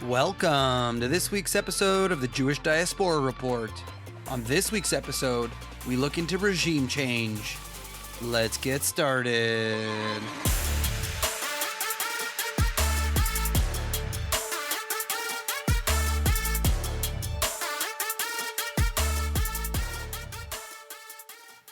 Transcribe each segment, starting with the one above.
Welcome to this week's episode of the Jewish Diaspora Report. On this week's episode, we look into regime change. Let's get started.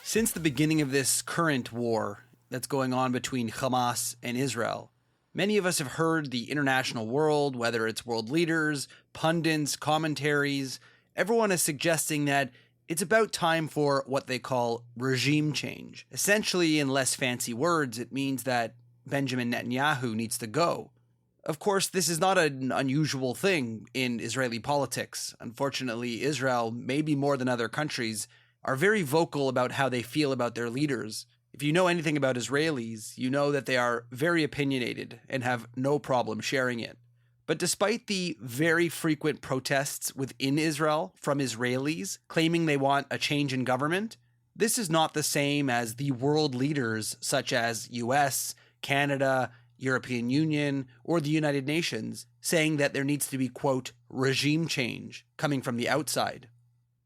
Since the beginning of this current war that's going on between Hamas and Israel, many of us have heard the international world, whether it's world leaders, pundits, commentaries, everyone is suggesting that it's about time for what they call regime change. Essentially, in less fancy words, it means that Benjamin Netanyahu needs to go. Of course, this is not an unusual thing in Israeli politics. Unfortunately, Israel, maybe more than other countries, are very vocal about how they feel about their leaders. If you know anything about Israelis, you know that they are very opinionated and have no problem sharing it. But despite the very frequent protests within Israel from Israelis claiming they want a change in government, this is not the same as the world leaders such as US, Canada, European Union, or the United Nations saying that there needs to be, quote, regime change coming from the outside.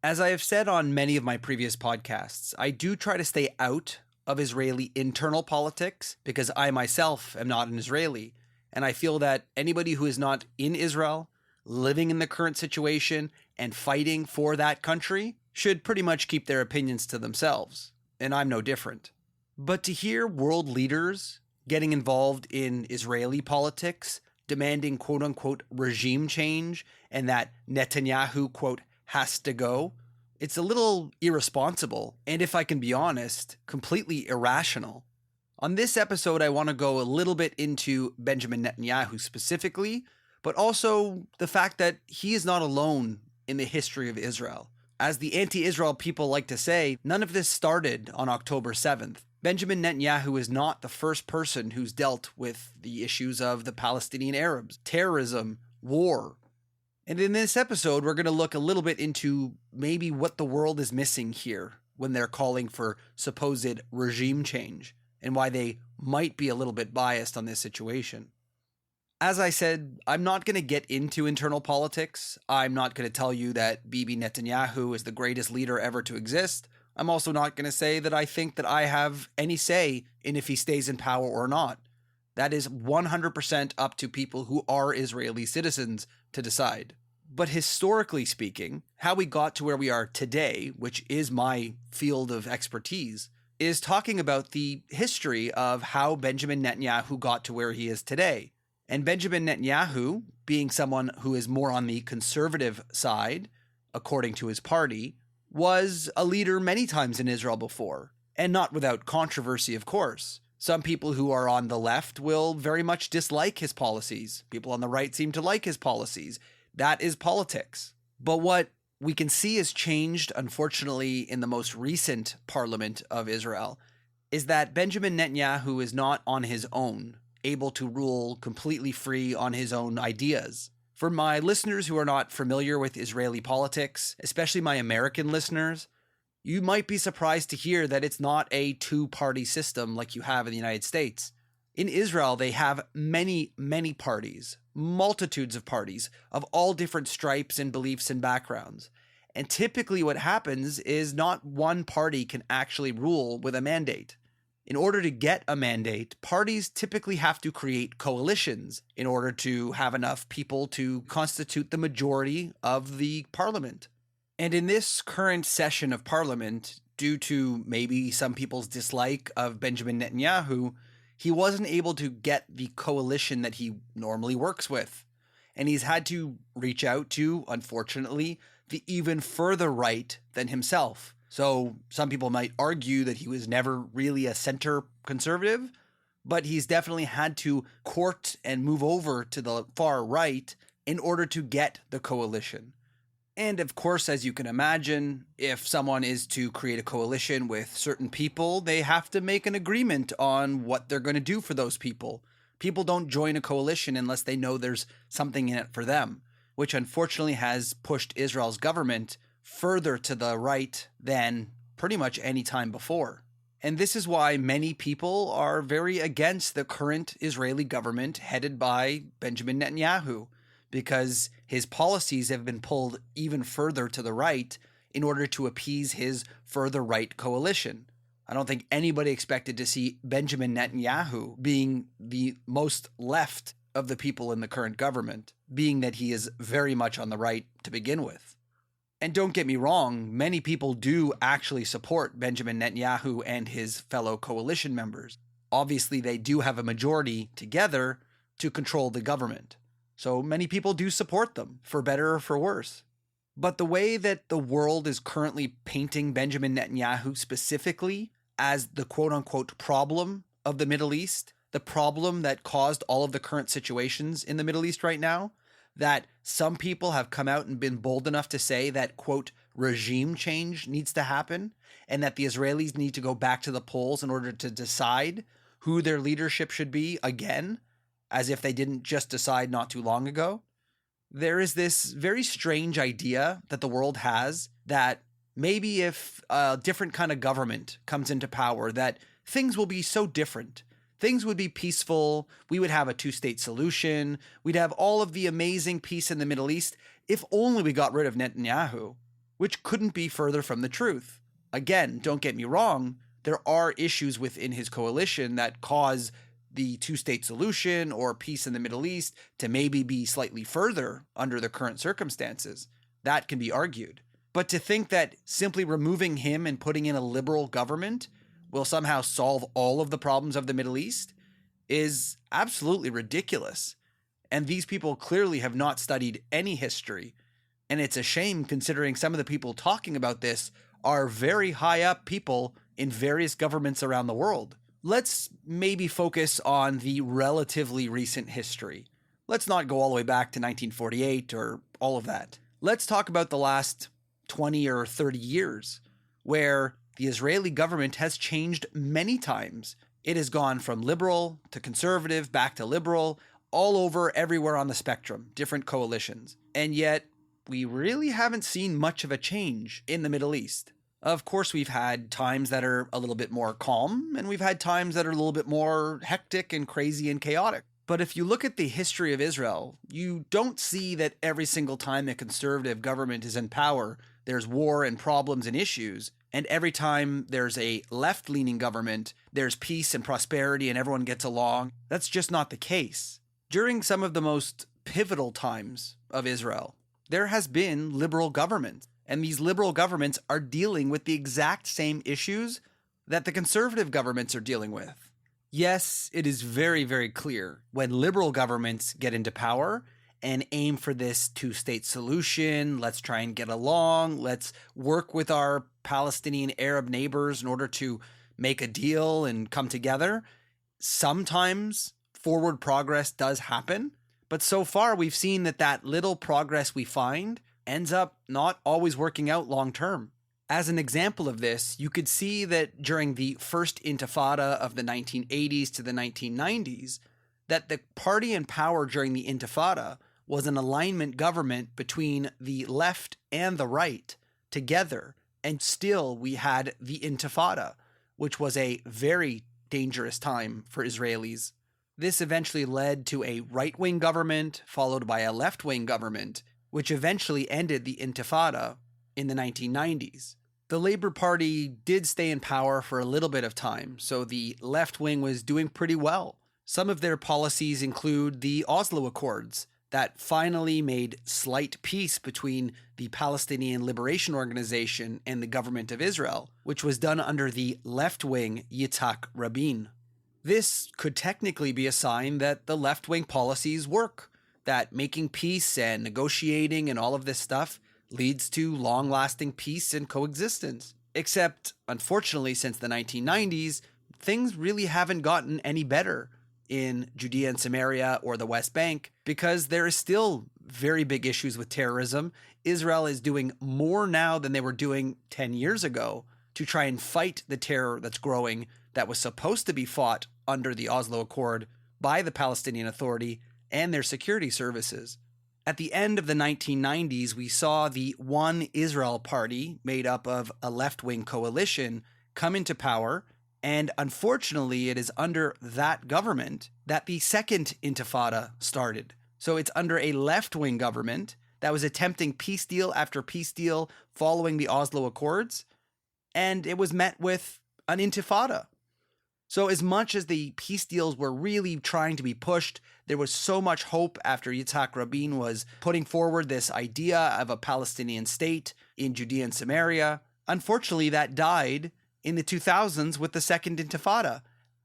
As I have said on many of my previous podcasts, I do try to stay out of Israeli internal politics because I myself am not an Israeli, and I feel that anybody who is not in Israel, living in the current situation, and fighting for that country should pretty much keep their opinions to themselves, and I'm no different. But to hear world leaders getting involved in Israeli politics, demanding quote-unquote regime change, and that Netanyahu, quote, has to go, it's a little irresponsible, and if I can be honest, completely irrational. On this episode, I want to go a little bit into Benjamin Netanyahu specifically, but also the fact that he is not alone in the history of Israel. As the anti-Israel people like to say, none of this started on October 7th. Benjamin Netanyahu is not the first person who's dealt with the issues of the Palestinian Arabs, terrorism, war. And in this episode, we're going to look a little bit into maybe what the world is missing here when they're calling for supposed regime change and why they might be a little bit biased on this situation. As I said, I'm not going to get into internal politics. I'm not going to tell you that Bibi Netanyahu is the greatest leader ever to exist. I'm also not going to say that I think that I have any say in if he stays in power or not. That is 100% up to people who are Israeli citizens to decide. But historically speaking, how we got to where we are today, which is my field of expertise, is talking about the history of how Benjamin Netanyahu got to where he is today. And Benjamin Netanyahu, being someone who is more on the conservative side, according to his party, was a leader many times in Israel before, and not without controversy, of course. Some people who are on the left will very much dislike his policies. People on the right seem to like his policies. That is politics. But what we can see has changed, unfortunately, in the most recent parliament of Israel, is that Benjamin Netanyahu is not on his own, able to rule completely free on his own ideas. For my listeners who are not familiar with Israeli politics, especially my American listeners, you might be surprised to hear that it's not a two-party system like you have in the United States. In Israel, they have many, many parties, multitudes of parties of all different stripes and beliefs and backgrounds. And typically what happens is not one party can actually rule with a mandate. In order to get a mandate, parties typically have to create coalitions in order to have enough people to constitute the majority of the parliament. And in this current session of parliament, due to maybe some people's dislike of Benjamin Netanyahu, he wasn't able to get the coalition that he normally works with. And he's had to reach out to, unfortunately, the even further right than himself. So some people might argue that he was never really a center conservative, but he's definitely had to court and move over to the far right in order to get the coalition. And of course, as you can imagine, if someone is to create a coalition with certain people, they have to make an agreement on what they're going to do for those people. People don't join a coalition unless they know there's something in it for them, which unfortunately has pushed Israel's government further to the right than pretty much any time before. And this is why many people are very against the current Israeli government headed by Benjamin Netanyahu, because his policies have been pulled even further to the right in order to appease his further right coalition. I don't think anybody expected to see Benjamin Netanyahu being the most left of the people in the current government, being that he is very much on the right to begin with. And don't get me wrong, many people do actually support Benjamin Netanyahu and his fellow coalition members. Obviously, they do have a majority together to control the government. So many people do support them, for better or for worse. But the way that the world is currently painting Benjamin Netanyahu specifically as the quote-unquote problem of the Middle East, the problem that caused all of the current situations in the Middle East right now, that some people have come out and been bold enough to say that, quote, regime change needs to happen, and that the Israelis need to go back to the polls in order to decide who their leadership should be again, as if they didn't just decide not too long ago. There is this very strange idea that the world has that maybe if a different kind of government comes into power, that things will be so different. Things would be peaceful. We would have a two-state solution. We'd have all of the amazing peace in the Middle East if only we got rid of Netanyahu, which couldn't be further from the truth. Again, don't get me wrong, there are issues within his coalition that cause the two-state solution or peace in the Middle East to maybe be slightly further under the current circumstances. That can be argued. But to think that simply removing him and putting in a liberal government will somehow solve all of the problems of the Middle East is absolutely ridiculous. And these people clearly have not studied any history. And it's a shame considering some of the people talking about this are very high up people in various governments around the world. Let's maybe focus on the relatively recent history. Let's not go all the way back to 1948 or all of that. Let's talk about the last 20 or 30 years, where the Israeli government has changed many times. It has gone from liberal to conservative, back to liberal, all over, everywhere on the spectrum, different coalitions. And yet, we really haven't seen much of a change in the Middle East. Of course, we've had times that are a little bit more calm, and we've had times that are a little bit more hectic and crazy and chaotic. But if you look at the history of Israel, you don't see that every single time a conservative government is in power, there's war and problems and issues. And every time there's a left-leaning government, there's peace and prosperity and everyone gets along. That's just not the case. During some of the most pivotal times of Israel, there has been liberal governments. And these liberal governments are dealing with the exact same issues that the conservative governments are dealing with. Yes, it is very, very clear when liberal governments get into power and aim for this two-state solution, let's try and get along, let's work with our Palestinian Arab neighbors in order to make a deal and come together. Sometimes forward progress does happen, but so far we've seen that little progress we find ends up not always working out long term. As an example of this, you could see that during the first intifada of the 1980s to the 1990s, that the party in power during the intifada was an alignment government between the left and the right together. And still we had the intifada, which was a very dangerous time for Israelis. This eventually led to a right-wing government, followed by a left-wing government, which eventually ended the intifada in the 1990s. The Labour Party did stay in power for a little bit of time, so the left wing was doing pretty well. Some of their policies include the Oslo Accords that finally made slight peace between the Palestinian Liberation Organization and the government of Israel, which was done under the left-wing Yitzhak Rabin. This could technically be a sign that the left-wing policies work, that making peace and negotiating and all of this stuff leads to long-lasting peace and coexistence. Except, unfortunately, since the 1990s, things really haven't gotten any better in Judea and Samaria or the West Bank, because there is still very big issues with terrorism. Israel is doing more now than they were doing 10 years ago to try and fight the terror that's growing that was supposed to be fought under the Oslo Accord by the Palestinian Authority and their security services. At the end of the 1990s, we saw the One Israel Party, made up of a left-wing coalition, come into power. And unfortunately, it is under that government that the second intifada started. So it's under a left-wing government that was attempting peace deal after peace deal following the Oslo Accords, and it was met with an intifada. So as much as the peace deals were really trying to be pushed, there was so much hope after Yitzhak Rabin was putting forward this idea of a Palestinian state in Judea and Samaria. Unfortunately, that died in the 2000s with the Second Intifada,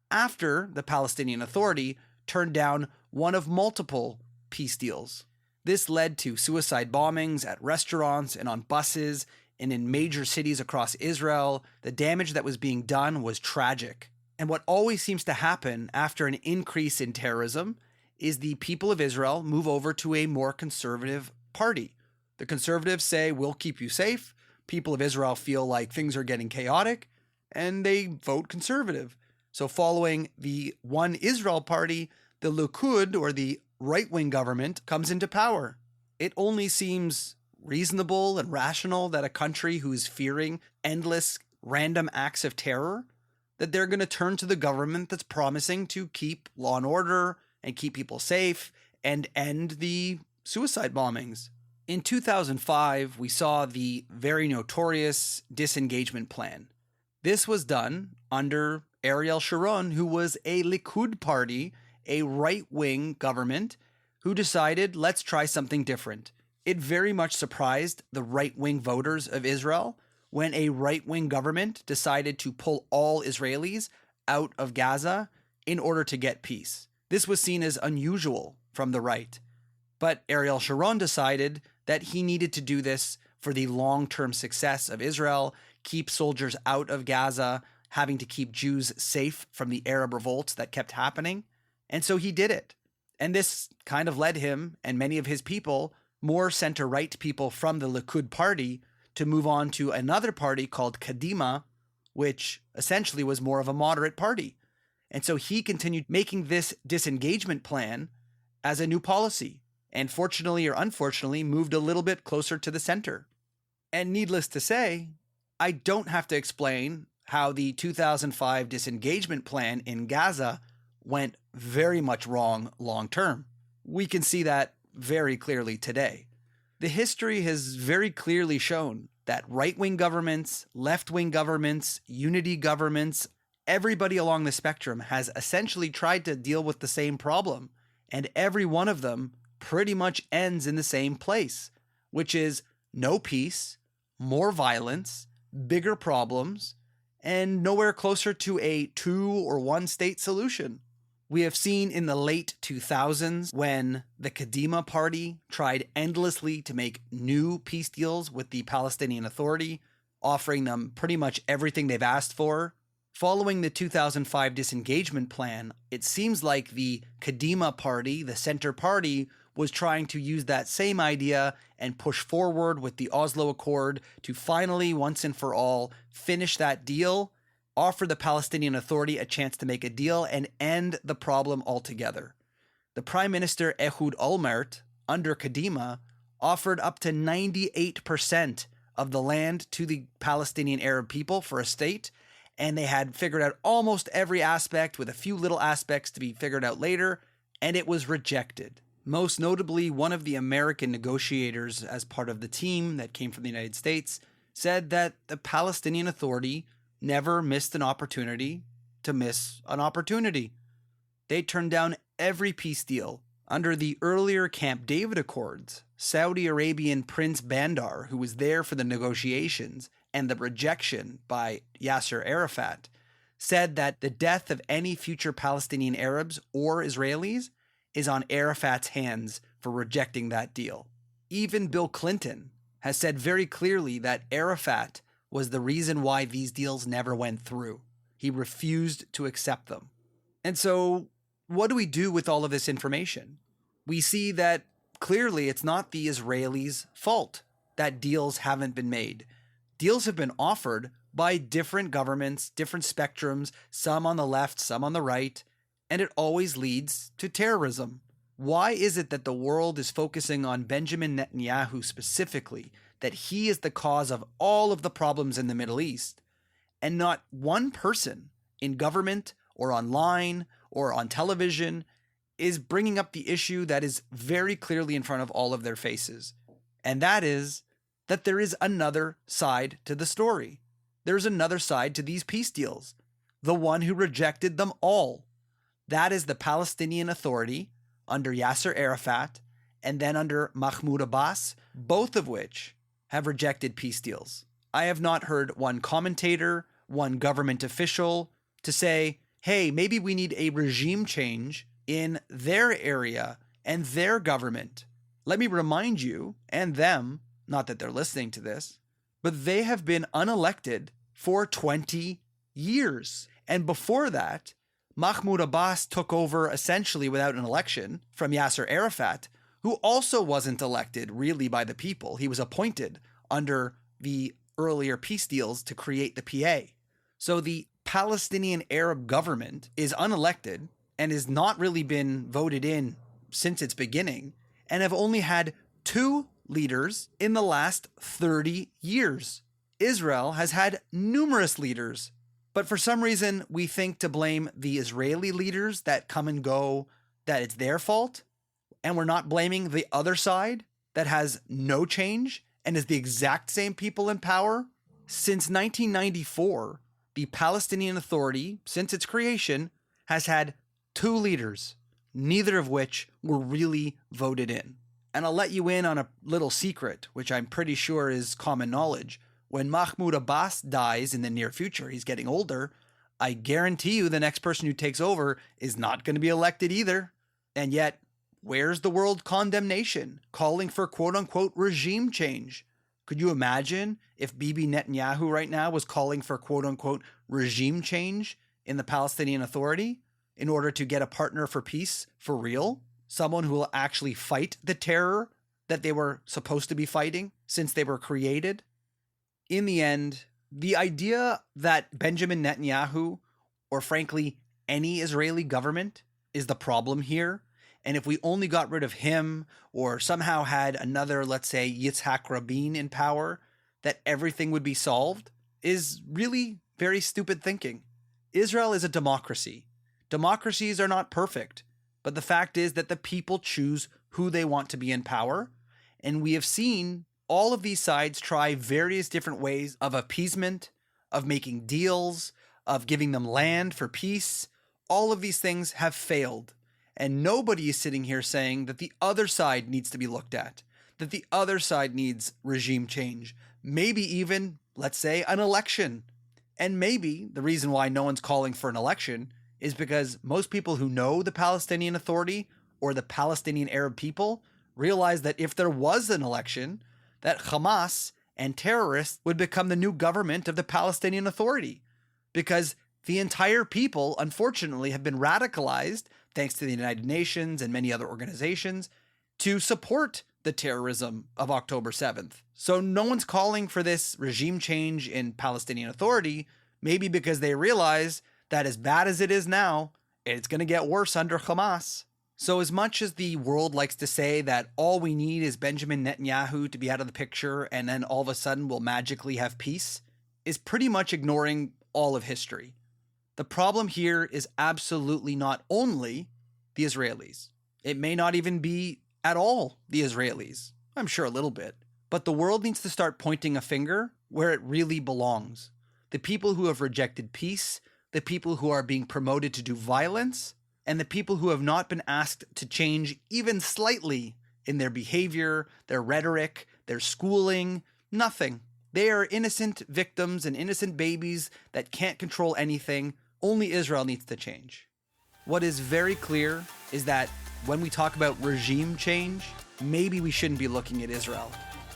after the Palestinian Authority turned down one of multiple peace deals. This led to suicide bombings at restaurants and on buses and in major cities across Israel. The damage that was being done was tragic. And what always seems to happen after an increase in terrorism is the people of Israel move over to a more conservative party. The conservatives say, we'll keep you safe. People of Israel feel like things are getting chaotic, and they vote conservative. So following the One Israel party, the Likud, or the right-wing government, comes into power. It only seems reasonable and rational that a country who's fearing endless random acts of terror, that they're going to turn to the government that's promising to keep law and order and keep people safe and end the suicide bombings. In 2005, we saw the very notorious disengagement plan. This was done under Ariel Sharon, who was a Likud party, a right-wing government, who decided, let's try something different. It very much surprised the right-wing voters of Israel when a right-wing government decided to pull all Israelis out of Gaza in order to get peace. This was seen as unusual from the right. But Ariel Sharon decided that he needed to do this for the long-term success of Israel, keep soldiers out of Gaza, having to keep Jews safe from the Arab revolts that kept happening. And so he did it. And this kind of led him and many of his people, more center-right people from the Likud party, to move on to another party called Kadima, which essentially was more of a moderate party. And so he continued making this disengagement plan as a new policy, and fortunately or unfortunately moved a little bit closer to the center. And needless to say, I don't have to explain how the 2005 disengagement plan in Gaza went very much wrong long term. We can see that very clearly today. The history has very clearly shown that right-wing governments, left-wing governments, unity governments, everybody along the spectrum has essentially tried to deal with the same problem, and every one of them pretty much ends in the same place, which is no peace, more violence, bigger problems, and nowhere closer to a two or one state solution. We have seen in the late 2000s when the Kadima party tried endlessly to make new peace deals with the Palestinian Authority, offering them pretty much everything they've asked for. Following the 2005 disengagement plan, it seems like the Kadima party, the center party, was trying to use that same idea and push forward with the Oslo Accord to finally, once and for all, finish that deal, offer the Palestinian Authority a chance to make a deal, and end the problem altogether. The Prime Minister Ehud Olmert, under Kadima, offered up to 98% of the land to the Palestinian Arab people for a state, and they had figured out almost every aspect, with a few little aspects to be figured out later, and it was rejected. Most notably, one of the American negotiators as part of the team that came from the United States said that the Palestinian Authority never missed an opportunity to miss an opportunity. They turned down every peace deal. Under the earlier Camp David Accords, Saudi Arabian Prince Bandar, who was there for the negotiations and the rejection by Yasser Arafat, said that the death of any future Palestinian Arabs or Israelis is on Arafat's hands for rejecting that deal. Even Bill Clinton has said very clearly that Arafat was the reason why these deals never went through. He refused to accept them. And so, what do we do with all of this information? We see that clearly it's not the Israelis' fault that deals haven't been made. Deals have been offered by different governments, different spectrums, some on the left, some on the right, and it always leads to terrorism. Why is it that the world is focusing on Benjamin Netanyahu specifically, that he is the cause of all of the problems in the Middle East, and not one person in government or online or on television is bringing up the issue that is very clearly in front of all of their faces. And that is that there is another side to the story. There's another side to these peace deals. The one who rejected them all. That is the Palestinian Authority under Yasser Arafat and then under Mahmoud Abbas, both of which have rejected peace deals. I have not heard one commentator, one government official to say, hey, maybe we need a regime change in their area and their government. Let me remind you and them, not that they're listening to this, but they have been unelected for 20 years. And before that, Mahmoud Abbas took over essentially without an election from Yasser Arafat, who also wasn't elected really by the people. He was appointed under the earlier peace deals to create the PA. So the Palestinian Arab government is unelected and has not really been voted in since its beginning and have only had 2 leaders in the last 30 years. Israel has had numerous leaders, but for some reason we think to blame the Israeli leaders that come and go, that it's their fault, and we're not blaming the other side that has no change and is the exact same people in power. Since 1994, the Palestinian Authority, since its creation, has had 2 leaders, neither of which were really voted in. And I'll let you in on a little secret, which I'm pretty sure is common knowledge. When Mahmoud Abbas dies in the near future, he's getting older, I guarantee you the next person who takes over is not going to be elected either. And yet, where's the world condemnation calling for quote-unquote regime change? Could you imagine if Bibi Netanyahu right now was calling for quote-unquote regime change in the Palestinian Authority in order to get a partner for peace for real? Someone who will actually fight the terror that they were supposed to be fighting since they were created? In the end, the idea that Benjamin Netanyahu, or frankly any Israeli government, is the problem here, and if we only got rid of him or somehow had another, let's say, Yitzhak Rabin in power, that everything would be solved, is really very stupid thinking. Israel is a democracy. Democracies are not perfect, but the fact is that the people choose who they want to be in power, and we have seen all of these sides try various different ways of appeasement, of making deals, of giving them land for peace. All of these things have failed. And nobody is sitting here saying that the other side needs to be looked at, that the other side needs regime change, maybe even, let's say, an election. And maybe the reason why no one's calling for an election is because most people who know the Palestinian Authority or the Palestinian Arab people realize that if there was an election, that Hamas and terrorists would become the new government of the Palestinian Authority, because the entire people, unfortunately, have been radicalized, thanks to the United Nations and many other organizations, to support the terrorism of October 7th. So no one's calling for this regime change in Palestinian Authority, maybe because they realize that as bad as it is now, it's going to get worse under Hamas. So as much as the world likes to say that all we need is Benjamin Netanyahu to be out of the picture and then all of a sudden we'll magically have peace, is pretty much ignoring all of history. The problem here is absolutely not only the Israelis. It may not even be at all the Israelis. I'm sure a little bit. But the world needs to start pointing a finger where it really belongs. The people who have rejected peace, the people who are being promoted to do violence, and the people who have not been asked to change even slightly in their behavior, their rhetoric, their schooling, nothing. They are innocent victims and innocent babies that can't control anything. Only Israel needs to change. What is very clear is that when we talk about regime change, maybe we shouldn't be looking at Israel.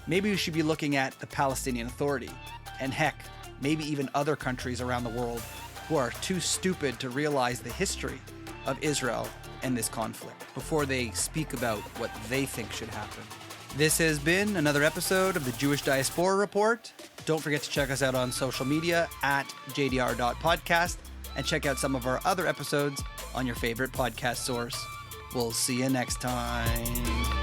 Maybe we should be looking at the Palestinian Authority. And heck, maybe even other countries around the world who are too stupid to realize the history of Israel and this conflict before they speak about what they think should happen. This has been another episode of the Jewish Diaspora Report. Don't forget to check us out on social media at jdr.podcast and check out some of our other episodes on your favorite podcast source. We'll see you next time.